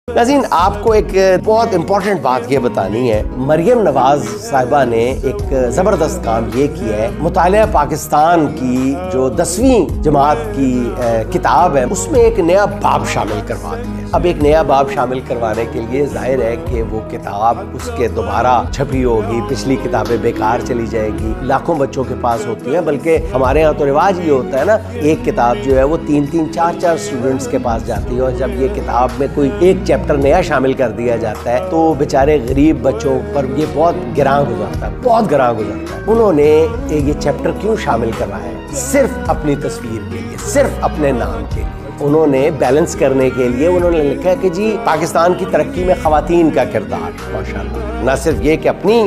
नाज़रीन, आपको एक बहुत इंपॉर्टेंट बात ये बतानी है। मरियम नवाज साहिबा ने एक ज़बरदस्त काम ये किया है। मुतालिया पाकिस्तान की जो 10वीं जमात की किताब है, उसमें एक नया बाब शामिल करवा दिया। अब एक नया बाब शामिल करवाने के लिए जाहिर है कि वो किताब उसके दोबारा छपी होगी, पिछली किताबें बेकार चली जाएगी। लाखों बच्चों के पास होती है, बल्कि हमारे यहाँ तो रिवाज ये होता है ना, एक किताब जो है वो 3-3, 4-4 स्टूडेंट्स के पास जाती है। और जब ये किताब में कोई एक चैप्टर नया शामिल कर दिया जाता है तो बेचारे गरीब बच्चों पर ये बहुत गिरां गुजरता है, बहुत गिरां गुजरता है। उन्होंने ये चैप्टर क्यों शामिल करवाया है? सिर्फ अपनी तस्वीर के लिए, सिर्फ अपने नाम के लिए। उन्होंने बैलेंस करने के लिए उन्होंने लिखा है कि जी पाकिस्तान की तरक्की में खवातीन का किरदार। माशाअल्लाह, न सिर्फ ये कि अपनी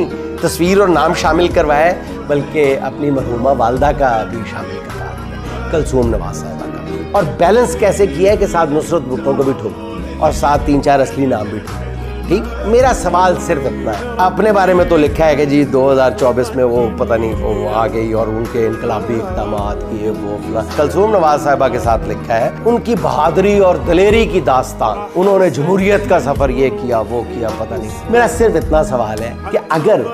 तस्वीर और नाम शामिल करवाया है, बल्कि अपनी मरहूमा वालदा का भी शामिल करवा दिया, कलसूम नवाज साहिबा का। और बैलेंस कैसे किया है कि साथ नुसरत भुट्टो को भी ठोक दिया और साथ 3-4 असली नाम भी ठोक दिए। ठीक, मेरा सवाल सिर्फ इतना है। अपने बारे में तो लिखा है कि जी 2024 में वो पता नहीं वो आ गई और उनके इनकलाबी इक़दाम किए, वो अपना। कलसूम नवाज साहिबा के साथ लिखा है उनकी बहादुरी और दलेरी की दास्तान, उन्होंने जमहूरियत का सफर ये किया, वो किया, पता नहीं। मेरा सिर्फ इतना सवाल है कि अगर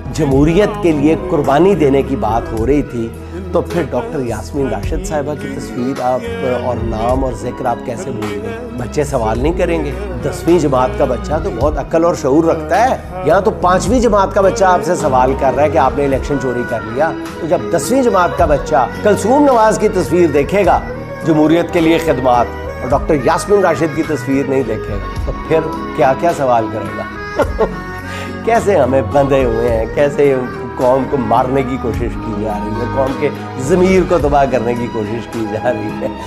जमहूरियत के लिए कुर्बानी देने की बात हो रही थी तो फिर डॉक्टर यास्मीन राशिद साहिबा की तस्वीर आप और नाम और जिक्र आप कैसे भूल गए? बच्चे सवाल नहीं करेंगे? 10वीं जमात का बच्चा तो बहुत अक्ल और शऊर रखता है। यहाँ तो 5वीं जमात का बच्चा आपसे सवाल कर रहा है कि आपने इलेक्शन चोरी कर लिया। तो जब 10वीं जमात का बच्चा कलसूम नवाज की तस्वीर देखेगा, जमहूरियत के लिए खिदमात, और डॉक्टर यास्मीन राशिद की तस्वीर नहीं देखेगा, तो फिर क्या क्या सवाल करेगा? कैसे हमें बंधे हुए हैं, कैसे कौम को मारने की कोशिश की जा रही है, कौम के ज़मीर को तबाह करने की कोशिश की जा रही है।